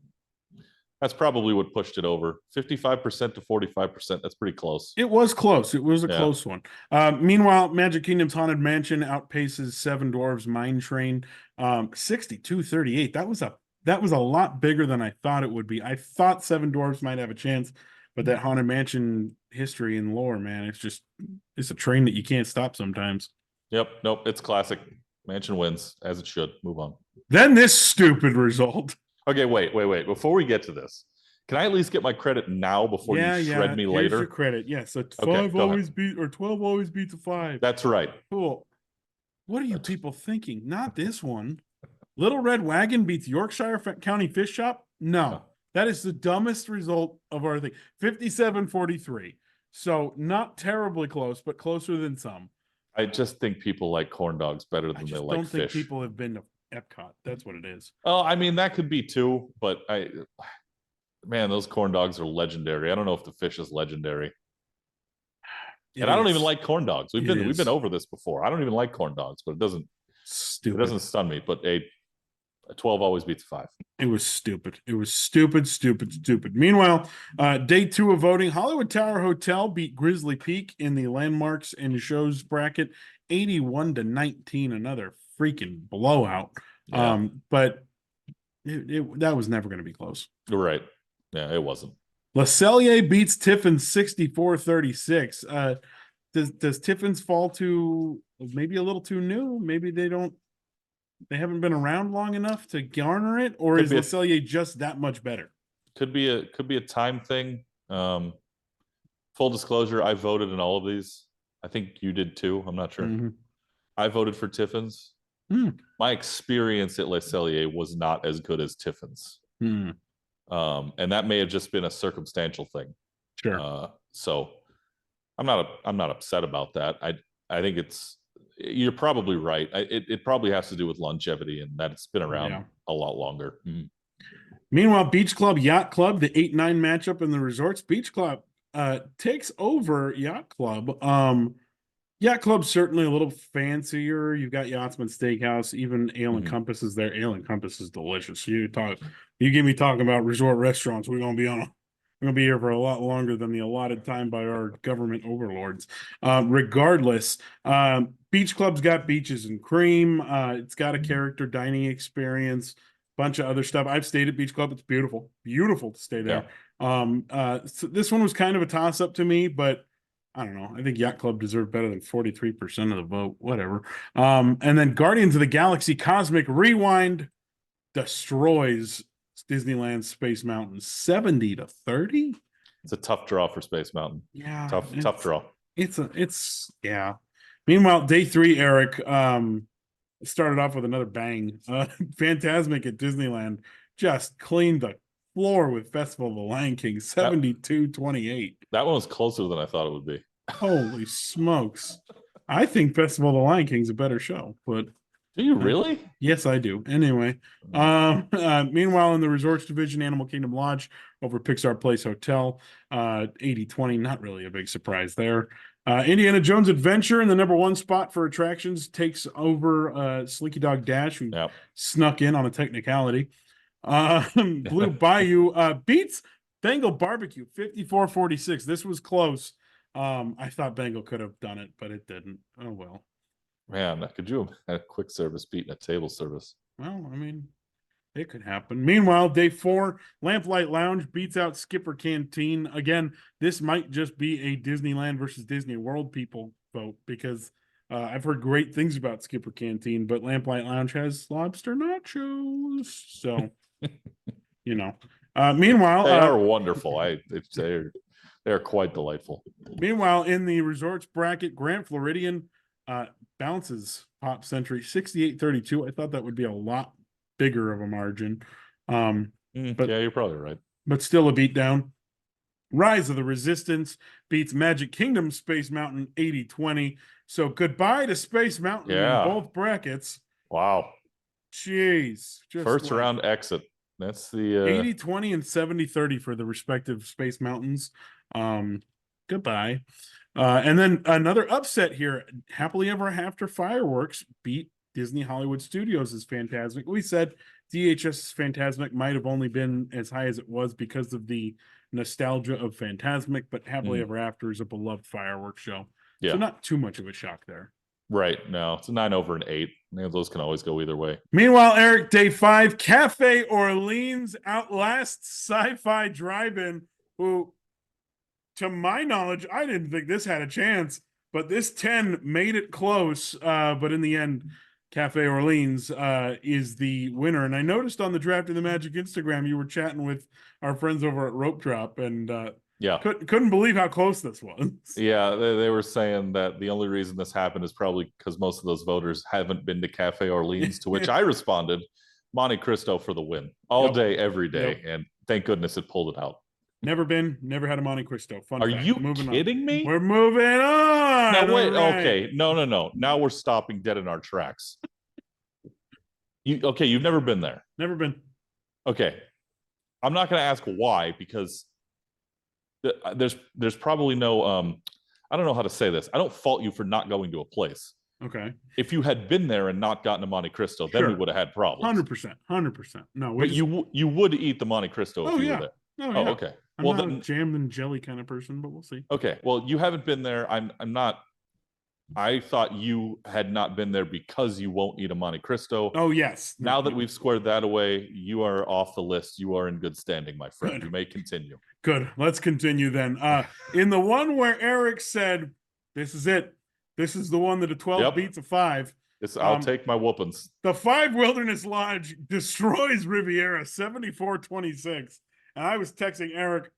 [SPEAKER 2] That's probably what pushed it over. 55% to 45%. That's pretty close.
[SPEAKER 1] It was close. It was a close one. Meanwhile, Magic Kingdom's Haunted Mansion outpaces Seven Dwarfs Mine Train, 62-38. That was a lot bigger than I thought it would be. I thought Seven Dwarfs might have a chance, but that Haunted Mansion history and lore, man, it's a train that you can't stop sometimes.
[SPEAKER 2] Yep. Nope. It's classic. Mansion wins, as it should. Move on.
[SPEAKER 1] Then this stupid result.
[SPEAKER 2] Okay, wait. Before we get to this, can I at least get my credit now before you shred me later?
[SPEAKER 1] Here's your credit. Yes, a
[SPEAKER 2] Okay,
[SPEAKER 1] 5 always beat, or 12 always beats a 5.
[SPEAKER 2] That's right.
[SPEAKER 1] Cool. What are you people thinking? Not this one. Little Red Wagon beats Yorkshire County Fish Shop? No. That is the dumbest result of our thing. 57-43. So not terribly close, but closer than some.
[SPEAKER 2] I just think people like corn dogs better than they like fish. I don't think
[SPEAKER 1] people have been to Epcot. That's what it is.
[SPEAKER 2] Oh, I mean, that could be too, but man, those corn dogs are legendary. I don't know if the fish is legendary. I don't even like corn dogs. We've been over this before. I don't even like corn dogs, but it doesn't stun me. But a 12 always beats 5.
[SPEAKER 1] It was stupid. It was stupid. Meanwhile, day 2 of voting, Hollywood Tower Hotel beat Grizzly Peak in the landmarks and shows bracket 81-19. Another freaking blowout. Yeah. But that was never going to be close.
[SPEAKER 2] Right. Yeah, it wasn't.
[SPEAKER 1] Le Cellier beats Tiffin's 64-36. Does Tiffin's fall to maybe a little too new? Maybe they haven't been around long enough to garner it, or is Le Cellier just that much better?
[SPEAKER 2] Could be a time thing. Full disclosure, I voted in all of these. I think you did too. I'm not sure. Mm-hmm. I voted for Tiffin's. My experience at Le Cellier was not as good as Tiffin's. And that may have just been a circumstantial thing.
[SPEAKER 1] Sure.
[SPEAKER 2] So I'm not upset about that. I think you're probably right. It probably has to do with longevity and that it's been around a lot longer.
[SPEAKER 1] Meanwhile, Beach Club, Yacht Club, the 8-9 matchup in the resorts. Beach Club takes over Yacht Club. Yacht Club's certainly a little fancier. You've got Yachtsman Steakhouse, even Ale and Compass is there. Ale and Compass is delicious. You get me talking about resort restaurants, we're gonna be here for a lot longer than the allotted time by our government overlords. Regardless, Beach Club's got beaches and cream. It's got a character dining experience, bunch of other stuff. I've stayed at Beach Club. It's beautiful to stay there. Yeah. So this one was kind of a toss-up to me, but I don't know. I think Yacht Club deserved better than 43% of the vote. Whatever. And then Guardians of the Galaxy Cosmic Rewind destroys Disneyland Space Mountain 70-30.
[SPEAKER 2] It's a tough draw for Space Mountain.
[SPEAKER 1] Yeah.
[SPEAKER 2] Tough draw.
[SPEAKER 1] It's Meanwhile, day 3, Eric, started off with another bang. Fantasmic at Disneyland just cleaned the floor with Festival of the Lion King, 72-28.
[SPEAKER 2] That one was closer than I thought it would be.
[SPEAKER 1] Holy smokes. I think Festival of the Lion King's a better show, but
[SPEAKER 2] do you really?
[SPEAKER 1] Yes, I do. Anyway, meanwhile, in the resorts division, Animal Kingdom Lodge over Pixar Place Hotel, 80-20. Not really a big surprise there. Indiana Jones Adventure in the #1 spot for attractions takes over Slinky Dog Dash, who snuck in on a technicality. Blue Bayou beats Bengal Barbecue 54-46. This was close. I thought Bengal could have done it, but it didn't. Oh well.
[SPEAKER 2] Man, could you have a quick service beating a table service?
[SPEAKER 1] Well, I mean, it could happen. Meanwhile, day 4, Lamplight Lounge beats out Skipper Canteen. Again, this might just be a Disneyland versus Disney World people vote, because I've heard great things about Skipper Canteen, but Lamplight Lounge has lobster nachos. So, meanwhile,
[SPEAKER 2] they are wonderful. They're quite delightful.
[SPEAKER 1] Meanwhile, in the resorts bracket, Grand Floridian bounces Pop Century 68-32. I thought that would be a lot bigger of a margin. But
[SPEAKER 2] yeah, you're probably right.
[SPEAKER 1] But still a beatdown. Rise of the Resistance beats Magic Kingdom Space Mountain 80-20. So goodbye to Space Mountain in both brackets.
[SPEAKER 2] Wow.
[SPEAKER 1] Jeez.
[SPEAKER 2] First round exit. That's the
[SPEAKER 1] 80-20 and 70-30 for the respective Space Mountains. Goodbye. And then another upset here. Happily Ever After Fireworks beat Disney Hollywood Studios' Fantasmic. We said DHS Fantasmic might have only been as high as it was because of the nostalgia of Fantasmic, but Happily Ever After is a beloved fireworks show. Yeah. So not too much of a shock there.
[SPEAKER 2] Right. No, it's a 9 over an 8. Those can always go either way.
[SPEAKER 1] Meanwhile, Eric, day 5, Cafe Orleans outlasts Sci-Fi Drive-In, who, to my knowledge, I didn't think this had a chance, but this 10 made it close. But in the end, Cafe Orleans is the winner. And I noticed on the Draft in the Magic Instagram, you were chatting with our friends over at Rope Drop, and couldn't believe how close this was.
[SPEAKER 2] Yeah, they were saying that the only reason this happened is probably because most of those voters haven't been to Cafe Orleans, to which I responded, Monte Cristo for the win. All day, every day. And thank goodness it pulled it out.
[SPEAKER 1] Never been, never had a Monte Cristo. Fun
[SPEAKER 2] Are
[SPEAKER 1] fact.
[SPEAKER 2] you kidding me?
[SPEAKER 1] We're moving on.
[SPEAKER 2] Now, wait, okay. No. Now we're stopping dead in our tracks. You've never been there?
[SPEAKER 1] Never been.
[SPEAKER 2] Okay. I'm not going to ask why, because there's probably no I don't know how to say this. I don't fault you for not going to a place.
[SPEAKER 1] Okay.
[SPEAKER 2] If you had been there and not gotten a Monte Cristo, then we would have had problems.
[SPEAKER 1] 100%. No,
[SPEAKER 2] but you would eat the Monte Cristo if you were there.
[SPEAKER 1] Oh,
[SPEAKER 2] okay.
[SPEAKER 1] I'm not a jam and jelly kind of person, but we'll see.
[SPEAKER 2] Okay. Well, you haven't been there. I'm not. I thought you had not been there because you won't eat a Monte Cristo.
[SPEAKER 1] Oh, yes.
[SPEAKER 2] Now that we've squared that away, you are off the list. You are in good standing, my friend. You may continue.
[SPEAKER 1] Good. Let's continue then. In the one where Erik said, this is it. This is the one that a 12 beats a 5.
[SPEAKER 2] I'll take my whoopings.
[SPEAKER 1] The 5 Wilderness Lodge destroys Riviera 74-26. And I was texting Erik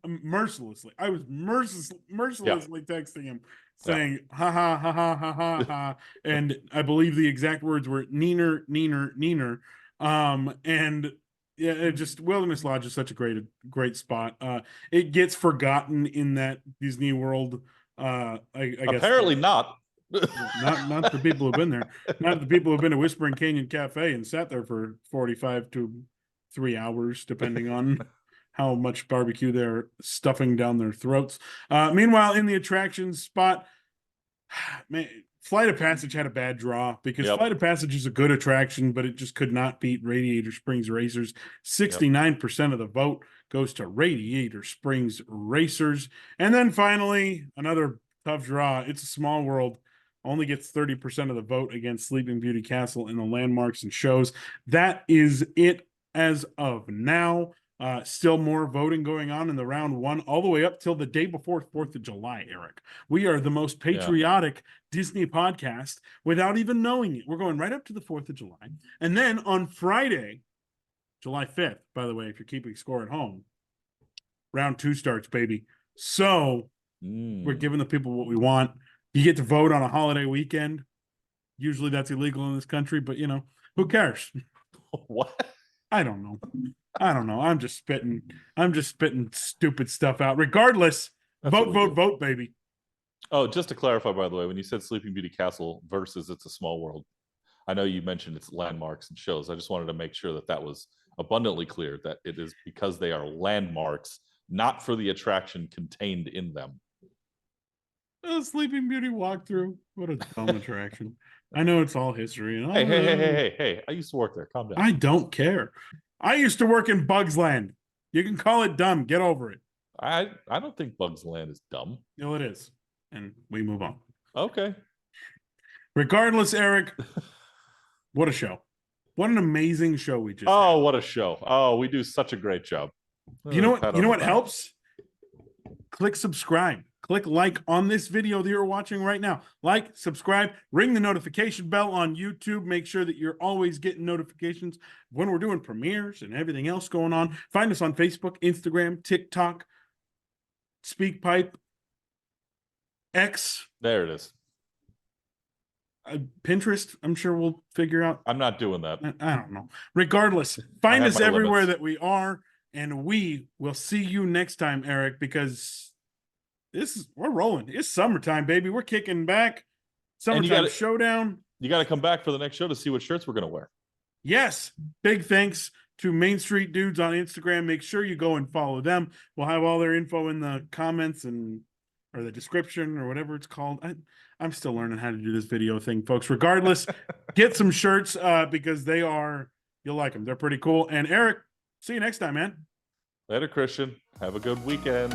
[SPEAKER 1] mercilessly. I was mercilessly texting him saying, ha, ha, ha, ha, ha, ha, ha. And I believe the exact words were neener. And yeah, Wilderness Lodge is such a great spot. It gets forgotten in that Disney World. I guess
[SPEAKER 2] apparently not.
[SPEAKER 1] not the people who've been there. Not the people who've been to Whispering Canyon Cafe and sat there for 45 to 3 hours, depending on how much barbecue they're stuffing down their throats. Meanwhile, in the attractions spot, man, Flight of Passage had a bad draw because Flight of Passage is a good attraction, but it just could not beat Radiator Springs Racers. 69% of the vote goes to Radiator Springs Racers. And then finally, another tough draw. It's a Small World. Only gets 30% of the vote against Sleeping Beauty Castle in the landmarks and shows. That is it as of now. Still more voting going on in the round 1 all the way up till the day before 4th of July, Erik. We are the most patriotic Disney podcast without even knowing it. We're going right up to the 4th of July. And then on Friday, July 5th, by the way, if you're keeping score at home, round 2 starts, baby. So we're giving the people what we want. You get to vote on a holiday weekend. Usually that's illegal in this country, but who cares?
[SPEAKER 2] What?
[SPEAKER 1] I don't know. I'm just spitting stupid stuff out. Regardless, vote, baby.
[SPEAKER 2] Oh, just to clarify, by the way, when you said Sleeping Beauty Castle versus It's a Small World, I know you mentioned it's landmarks and shows. I just wanted to make sure that was abundantly clear, that it is because they are landmarks, not for the attraction contained in them.
[SPEAKER 1] Sleeping Beauty walkthrough. What a dumb attraction. I know it's all history. And
[SPEAKER 2] Hey. I used to work there. Calm down.
[SPEAKER 1] I don't care. I used to work in Bugs Land. You can call it dumb. Get over it.
[SPEAKER 2] I don't think Bugs Land is dumb.
[SPEAKER 1] No, it is. And we move on.
[SPEAKER 2] Okay.
[SPEAKER 1] Regardless, Erik, what a show. What an amazing show we just had.
[SPEAKER 2] What a show. Oh, we do such a great job.
[SPEAKER 1] You know what helps? Click subscribe. Click like on this video that you're watching right now. Like, subscribe, ring the notification bell on YouTube. Make sure that you're always getting notifications when we're doing premieres and everything else going on. Find us on Facebook, Instagram, TikTok, SpeakPipe, X.
[SPEAKER 2] There it is.
[SPEAKER 1] Pinterest, I'm sure we'll figure out.
[SPEAKER 2] I'm not doing that.
[SPEAKER 1] I don't know. Regardless, find us everywhere that we are, and we will see you next time, Erik, because we're rolling. It's summertime, baby. We're kicking back. Summertime showdown.
[SPEAKER 2] You got to come back for the next show to see what shirts we're going to wear.
[SPEAKER 1] Yes. Big thanks to MainStreetDudes on Instagram. Make sure you go and follow them. We'll have all their info in the comments or the description or whatever it's called. I'm still learning how to do this video thing, folks. Regardless, get some shirts because you'll like them. They're pretty cool. And Erik, see you next time, man.
[SPEAKER 2] Later, Christian. Have a good weekend.